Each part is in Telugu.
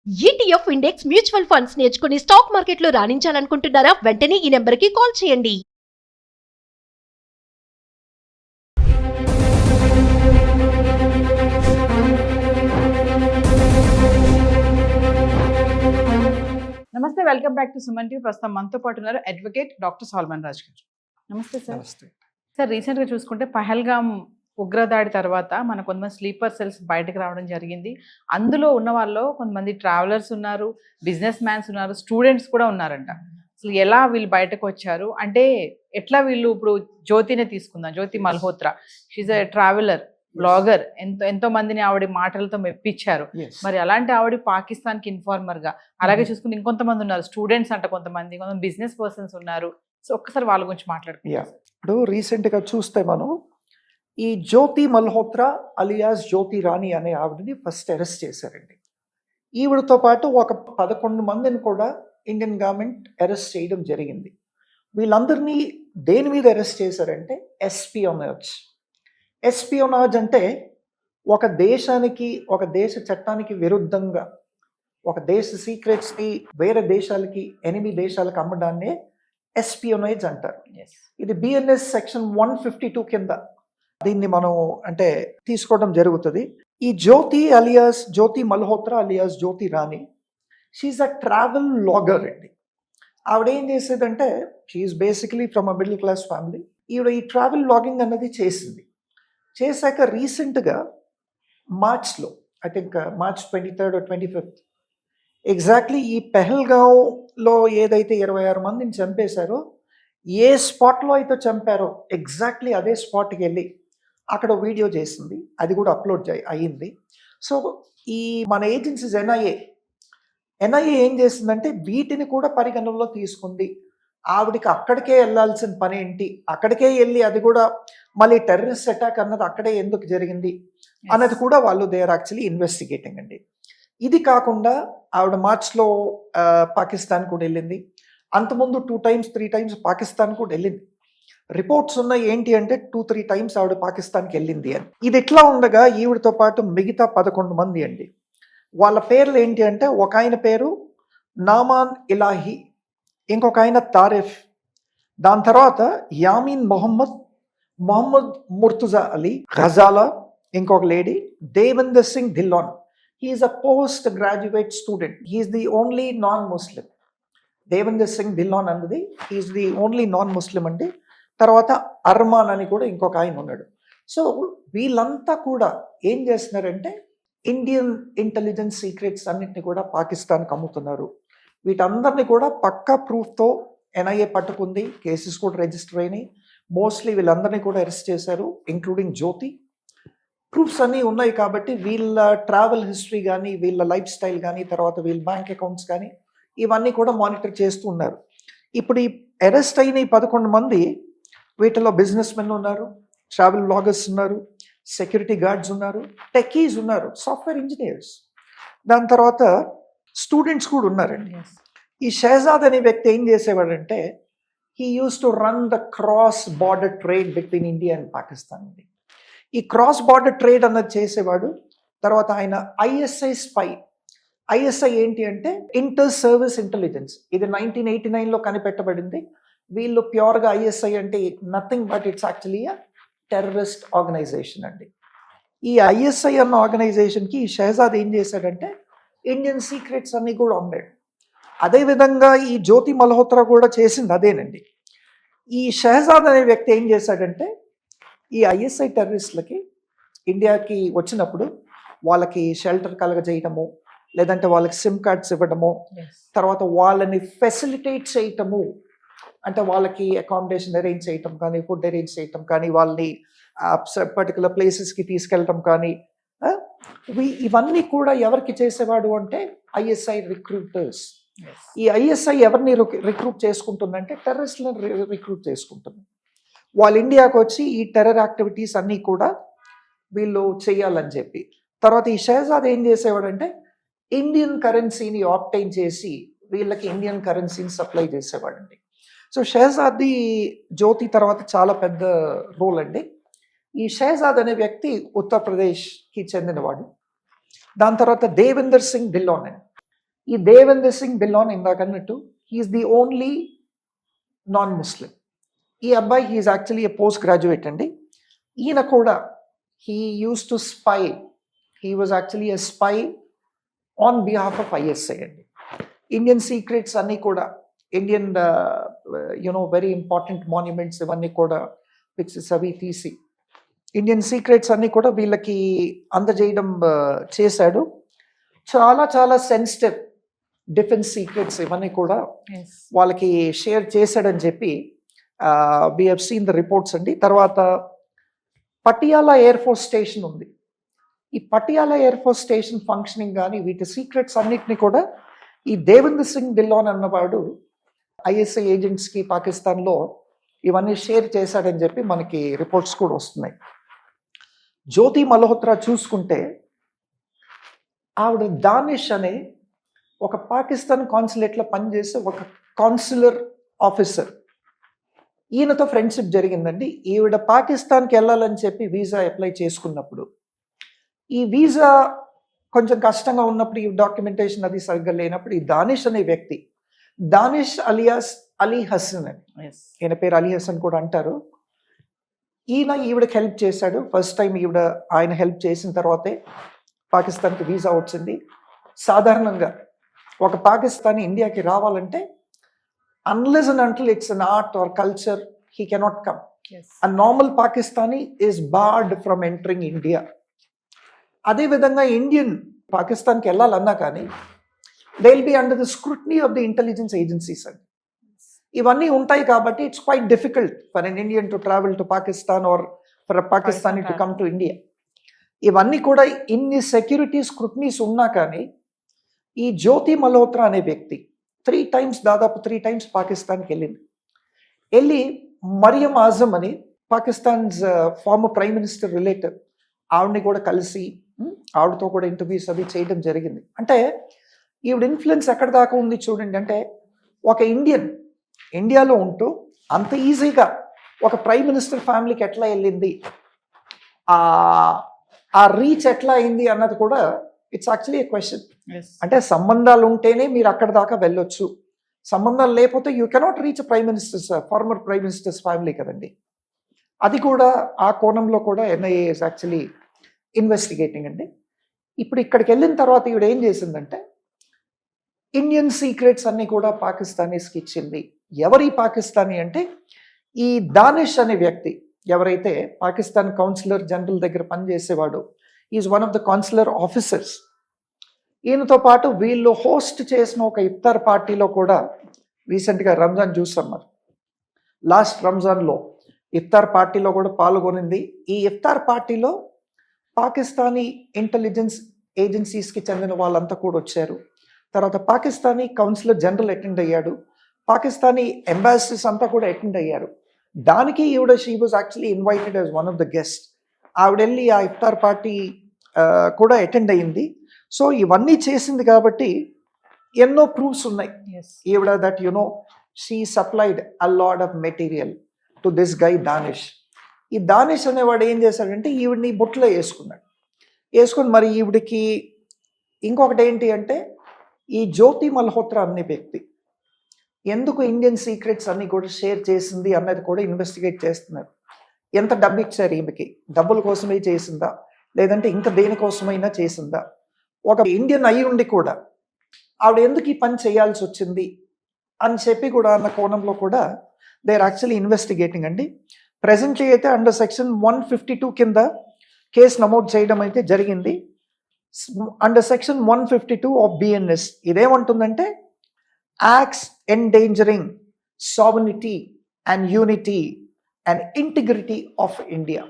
ఈటీఎఫ్ ఇండెక్స్ మ్యూచువల్ ఫండ్స్ నేర్చుకుని స్టాక్ మార్కెట్లో రాణించాలనుకుంటున్నారా? వెంటనే ఈ నెంబర్కి కాల్ చేయండి. నమస్తే, welcome back to Suman TV. ప్రస్తుతం మనతో పాటు ఉన్నారు అడ్వకేట్ డాక్టర్ సల్మాన్ రాజ్ గారు. నమస్తే సార్. సార్, రీసెంట్గా చూసుకుంటే పహల్గామ్ ఉగ్రదాడి తర్వాత మన కొంతమంది స్లీపర్ సెల్స్ బయటకు రావడం జరిగింది. అందులో ఉన్న వాళ్ళు కొంతమంది ట్రావెలర్స్ ఉన్నారు, బిజినెస్ మ్యాన్స్ ఉన్నారు, స్టూడెంట్స్ కూడా ఉన్నారంట. అసలు ఎలా వీళ్ళు బయటకు వచ్చారు అంటే ఎట్లా వీళ్ళు ఇప్పుడు జ్యోతినే తీసుకుందాం, Jyoti Malhotra, she's a traveller blogger. ఎంతో మందిని ఆవిడ మాటలతో మెప్పించారు. మరి అలాంటి ఆవిడ పాకిస్తాన్ కి ఇన్ఫార్మర్ గా, అలాగే చూసుకుని ఇంకొంతమంది ఉన్నారు స్టూడెంట్స్ అంట, కొంతమంది బిజినెస్ పర్సన్స్ ఉన్నారు. సో ఒక్కసారి వాళ్ళ గురించి మాట్లాడుకుంటాం. ఇప్పుడు రీసెంట్ గా చూస్తే మనం ఈ జ్యోతి మల్హోత్రా అలియాస్ జ్యోతి రాణి అనే ఆవిడని ఫస్ట్ అరెస్ట్ చేశారండి. ఈవిడతో పాటు ఒక 11 మందిని కూడా ఇండియన్ గవర్నమెంట్ అరెస్ట్ చేయడం జరిగింది. వీళ్ళందరినీ దేని మీద అరెస్ట్ చేశారంటే ఎస్పియోనాజ్. ఎస్పియోనాజ్ అంటే ఒక దేశానికి, ఒక దేశ చట్టానికి విరుద్ధంగా ఒక దేశ సీక్రెట్స్ని వేరే దేశాలకి, ఎనిమిది దేశాలకు అమ్మడాన్నే ఎస్పియోనేజ్ అంటారు. ఇది బిఎన్ఎస్ సెక్షన్ 152 కింద దీన్ని మనం అంటే తీసుకోవడం జరుగుతుంది. ఈ Jyoti alias Jyoti Malhotra alias Jyoti Rani, she's a travel vlogger అండి. ఆవిడ ఏం చేసేదంటే, she's basically from a middle class family. ఈవిడ ఈ ట్రావెల్ వ్లాగింగ్ అన్నది చేసింది. చేశాక రీసెంట్గా మార్చ్లో, I think March 23rd or 25th, exactly ఈ పెహల్గాంలో ఏదైతే 26 మందిని చంపేశారో, ఏ స్పాట్లో అయితే చంపారో ఎగ్జాక్ట్లీ అదే స్పాట్కి వెళ్ళి అక్కడ వీడియో చేసింది. అది కూడా అప్లోడ్ అయ్యింది. సో ఈ మన ఏజెన్సీస్ ఎన్ఐఏ ఏం చేసిందంటే వీటిని కూడా పరిగణనలో తీసుకుంది. ఆవిడికి అక్కడికే వెళ్ళాల్సిన పని ఏంటి, అక్కడికే వెళ్ళి అది కూడా మళ్ళీ టెర్రరిస్ట్ అటాక్ అన్నది అక్కడే ఎందుకు జరిగింది అన్నది కూడా వాళ్ళు దే ఆర్ యాక్చువల్లీ ఇన్వెస్టిగేటింగ్ అండి. ఇది కాకుండా ఆవిడ మార్చ్లో పాకిస్తాన్ కూడా వెళ్ళింది. అంతకుముందు 2 times 3 times పాకిస్తాన్ కూడా వెళ్ళింది. రిపోర్ట్స్ ఉన్నాయి ఏంటి అంటే 2-3 times ఆవిడ పాకిస్తాన్కి వెళ్ళింది అని. ఇది ఎట్లా ఉండగా ఈవిడతో పాటు మిగతా 11 మంది అండి. వాళ్ళ పేర్లు ఏంటి అంటే, ఒక ఆయన పేరు నామాన్ ఇలాహి, ఇంకొక ఆయన తారిఫ్, దాని తర్వాత యామీన్ మొహమ్మద్ ముర్తుజా అలీ ఘజాలా, ఇంకొక lady Devender Singh Dhillon. He's a post graduate student. He's the only non Muslim. Devender Singh Dhillon అన్నది he's the only non Muslim అండి. తర్వాత అర్మాన్ అని కూడా ఇంకొక ఆయన ఉన్నాడు. సో వీళ్ళంతా కూడా ఏం చేస్తున్నారంటే ఇండియన్ ఇంటెలిజెన్స్ సీక్రెట్స్ అన్నింటినీ కూడా పాకిస్తాన్కి అమ్ముతున్నారు. వీటందరినీ కూడా పక్కా ప్రూఫ్తో ఎన్ఐఏ పట్టుకుంది. కేసెస్ కూడా రిజిస్టర్ అయినాయి. మోస్ట్లీ వీళ్ళందరినీ కూడా అరెస్ట్ చేశారు, ఇంక్లూడింగ్ జ్యోతి. ప్రూఫ్స్ అన్నీ ఉన్నాయి కాబట్టి వీళ్ళ ట్రావెల్ హిస్టరీ కానీ, వీళ్ళ లైఫ్ స్టైల్ కానీ, తర్వాత వీళ్ళ బ్యాంక్ అకౌంట్స్ కానీ ఇవన్నీ కూడా మానిటర్ చేస్తూ ఉన్నారు. ఇప్పుడు ఈ అరెస్ట్ అయిన ఈ 11 మంది, వీటిలో బిజినెస్ మెన్ ఉన్నారు, ట్రావెల్ బ్లాగర్స్ ఉన్నారు, సెక్యూరిటీ గార్డ్స్ ఉన్నారు, టెకీస్ ఉన్నారు, సాఫ్ట్వేర్ ఇంజనీర్స్, దాని తర్వాత స్టూడెంట్స్ కూడా ఉన్నారండి. ఈ షహజాద్ అనే వ్యక్తి ఏం చేసేవాడంటే, he used to run the cross border trade between India and Pakistan. ఈ క్రాస్ బార్డర్ ట్రేడ్ అన్నది చేసేవాడు. తర్వాత ఆయన ఐఎస్ఐ స్పై. ఐఎస్ఐ ఏంటి అంటే ఇంటర్ సర్వీస్ ఇంటెలిజెన్స్. ఇది 1989లో కనిపెట్టబడింది. వీళ్ళు ప్యూర్గా ఐఎస్ఐ అంటే nothing but it's actually a terrorist organisation అండి. ఈ ఐఎస్ఐ అన్న ఆర్గనైజేషన్కి ఈ షహజాద్ ఏం చేశాడంటే ఇండియన్ సీక్రెట్స్ అన్నీ కూడా అమ్మాడు. అదేవిధంగా ఈ జ్యోతి మల్హోత్రా కూడా చేసింది అదేనండి. ఈ షహజాద్ అనే వ్యక్తి ఏం చేశాడంటే ఈ ఐఎస్ఐ టెర్రరిస్టులకి ఇండియాకి వచ్చినప్పుడు వాళ్ళకి షెల్టర్ కలగజేయటము, లేదంటే వాళ్ళకి సిమ్ కార్డ్స్ ఇవ్వడము, తర్వాత వాళ్ళని ఫెసిలిటేట్ చేయటము, అంటే వాళ్ళకి అకామిడేషన్ అరేంజ్ చేయటం కానీ, ఫుడ్ అరేంజ్ చేయటం కానీ, వాళ్ళని పర్టికులర్ ప్లేసెస్కి తీసుకెళ్ళటం కానీ, ఇవన్నీ కూడా ఎవరికి చేసేవాడు అంటే ఐఎస్ఐ రిక్రూటర్స్. ఈ ఐఎస్ఐ ఎవరిని రిక్రూట్ చేసుకుంటుందంటే టెర్రరిస్టులను రిక్రూట్ చేసుకుంటుంది. వాళ్ళు ఇండియాకి వచ్చి ఈ టెర్రర్ యాక్టివిటీస్ అన్నీ కూడా వీళ్ళు చేయాలని చెప్పి. తర్వాత ఈ షహజాద్ ఏం చేసేవాడంటే ఇండియన్ కరెన్సీని ఆప్టైన్ చేసి వీళ్ళకి ఇండియన్ కరెన్సీని సప్లై చేసేవాడండి. సో షహజాద్ది జ్యోతి తర్వాత చాలా పెద్ద రోల్ అండి. ఈ షహజాద్ అనే వ్యక్తి ఉత్తరప్రదేశ్కి చెందినవాడు. దాని తర్వాత దేవేందర్ సింగ్ ధిల్లాన్. ఈ దేవేంద్ర సింగ్ ధిల్లాన్ ఇందాక అన్నట్టు he is the only non Muslim. ఈ అబ్బాయి he is actually a post graduate అండి. ఈయన కూడా he used to spy, he was actually a spy on behalf of ISI అండి. ఇండియన్ సీక్రెట్స్ అన్నీ కూడా, ఇండియన్ వెరీ ఇంపార్టెంట్ మాన్యుమెంట్స్ ఇవన్నీ కూడా పిక్చర్స్ అవి తీసి ఇండియన్ సీక్రెట్స్ అన్నీ కూడా వీళ్ళకి అందజేయడం చేశాడు. చాలా చాలా సెన్సిటివ్ డిఫెన్స్ సీక్రెట్స్ ఇవన్నీ కూడా వాళ్ళకి షేర్ చేశాడని చెప్పి we have seen the reports అండి. తర్వాత పటియాలా ఎయిర్ ఫోర్స్ స్టేషన్ ఉంది. ఈ Patiala air force station functioning కానీ వీటి సీక్రెట్స్ అన్నిటిని కూడా ఈ దేవేంద్ర సింగ్ ధిల్లాన్ అన్నవాడు ఐఎస్ఐ ఏజెంట్స్కి పాకిస్తాన్లో ఇవన్నీ షేర్ చేశాడని చెప్పి మనకి రిపోర్ట్స్ కూడా వస్తున్నాయి. జ్యోతి మల్హోత్రా చూసుకుంటే ఆవిడ దానిష్ అనే ఒక పాకిస్తాన్ కాన్సులేట్లో పనిచేసే ఒక కాన్సులర్ ఆఫీసర్. ఈయనతో ఫ్రెండ్షిప్ జరిగిందండి. ఈవిడ పాకిస్తాన్కి వెళ్ళాలని చెప్పి వీసా అప్లై చేసుకున్నప్పుడు, ఈ వీసా కొంచెం కష్టంగా ఉన్నప్పుడు, ఈ డాక్యుమెంటేషన్ అది సరిగ్గా లేనప్పుడు, ఈ దానిష్ అనే వ్యక్తి, దానిష్ అలియాస్ అలీ హసన్ అని, ఈయన పేరు అలీ హసన్ కూడా అంటారు, ఈయన ఈవిడకి హెల్ప్ చేశాడు. ఫస్ట్ టైం ఆయన హెల్ప్ చేసిన తర్వాతే పాకిస్తాన్కి వీసా వచ్చింది. సాధారణంగా ఒక పాకిస్తానీ ఇండియాకి రావాలంటే unless and until it's an art or culture he cannot come. A normal Pakistani is barred from entering India. అదేవిధంగా ఇండియన్ పాకిస్తాన్కి వెళ్ళాలన్నా కానీ they will be under the scrutiny of the intelligence agencies అండి. ఇవన్నీ ఉంటాయి కాబట్టి it's quite difficult for an Indian to travel to Pakistan or for a Pakistani to come to India. ఇవన్నీ కూడా ఇన్ని సెక్యూరిటీ స్క్రూటనీస్ ఉన్నా కానీ ఈ జ్యోతి మల్హోత్రా అనే వ్యక్తి దాదాపు 3 times పాకిస్తాన్కి వెళ్ళి మరియం ఆజమ్ అని Pakistan's farmer prime minister relative, ఆవిడని కూడా కలిసి ఆవిడతో కూడా ఇంటర్వ్యూస్ అవి చేయడం జరిగింది. అంటే ఈవిడ ఇన్ఫ్లుయెన్స్ ఎక్కడ దాకా ఉంది చూడండి. అంటే ఒక ఇండియాలో ఉంటూ అంత ఈజీగా ఒక ప్రైమ్ మినిస్టర్ ఫ్యామిలీకి ఎట్లా వెళ్ళింది, ఆ రీచ్ ఎట్లా అయింది అన్నది కూడా ఇట్స్ యాక్చువల్లీ ఏ క్వశ్చన్. అంటే సంబంధాలు ఉంటేనే మీరు అక్కడ దాకా వెళ్ళొచ్చు, సంబంధాలు లేకపోతే you cannot reach farmer prime ministers family కదండి. అది కూడా ఆ కోణంలో కూడా ఎన్ఐఏ ఇస్ యాక్చువల్లీ ఇన్వెస్టిగేటింగ్ అండి. ఇప్పుడు ఇక్కడికి వెళ్ళిన తర్వాత ఈవిడ ఏం చేసిందంటే ఇండియన్ సీక్రెట్స్ అన్ని కూడా పాకిస్తానీస్కి ఇచ్చింది. ఎవరి పాకిస్తానీ అంటే ఈ దానిష్ అనే వ్యక్తి, ఎవరైతే పాకిస్తాన్ కౌన్సిలర్ జనరల్ దగ్గర పనిచేసేవాడు, is one of the consular officers. ఈయనతో పాటు వీళ్ళు హోస్ట్ చేసిన ఒక ఇఫ్తార్ పార్టీలో కూడా రీసెంట్గా రంజాన్ చూసాం మరి, లాస్ట్ రంజాన్లో ఇఫ్తార్ పార్టీలో కూడా పాల్గొనింది. ఈ ఇఫ్తార్ పార్టీలో పాకిస్తానీ ఇంటెలిజెన్స్ ఏజెన్సీస్కి చెందిన వాళ్ళంతా కూడా వచ్చారు. తర్వాత పాకిస్తానీ కౌన్సిలర్ జనరల్ అటెండ్ అయ్యాడు, పాకిస్తానీ ఎంబాసిడర్స్ అంతా కూడా అటెండ్ అయ్యారు. దానికి she was actually invited as one of the guest. ఆవిడ వెళ్ళి ఆ ఇఫ్తార్ పార్టీ కూడా అటెండ్ అయ్యింది. సో ఇవన్నీ చేసింది కాబట్టి ఎన్నో ప్రూఫ్స్ ఉన్నాయి ఈవిడ that she supplied a lot of material to this guy Danish. ఈ దానిష్ అనేవాడు ఏం చేశాడంటే ఈవిడ్ని బుట్లో వేసుకుని మరి ఈవిడికి ఇంకొకటి ఏంటి అంటే ఈ జ్యోతి మల్హోత్రా అనే వ్యక్తి ఎందుకు ఇండియన్ సీక్రెట్స్ అన్ని కూడా షేర్ చేసింది అన్నది కూడా ఇన్వెస్టిగేట్ చేస్తున్నారు. ఎంత డబ్బు ఇచ్చారు ఈమెకి, డబ్బుల కోసమే చేసిందా లేదంటే ఇంకా దేనికోసమైనా చేసిందా, ఒక ఇండియన్ అయి ఉండి కూడా ఆవిడ ఎందుకు ఈ పని చేయాల్సి వచ్చింది అని చెప్పి కూడా అన్న కోణంలో కూడా దే ఆర్ యాక్చువల్లీ ఇన్వెస్టిగేటింగ్ అండి. ప్రెసెంట్లీ అయితే అండర్ సెక్షన్ 152 కింద కేసు నమోదు చేయడం అయితే జరిగింది. అండర్ సెక్షన్ 152 ఆఫ్ బిఎన్ఎస్ ఇదేమంటుందంటే acts endangering sovereignty and unity and integrity of India.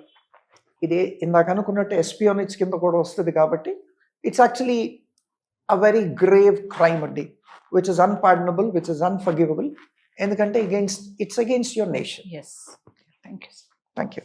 ఇదే ఇందాక అనుకున్నట్టు ఎస్పియోనేజ్ కింద కూడా వస్తుంది కాబట్టి it's actually a very grave crime అండి, which is unpardonable, which is unforgivable. ఎందుకంటే it's against your nation. Thank you.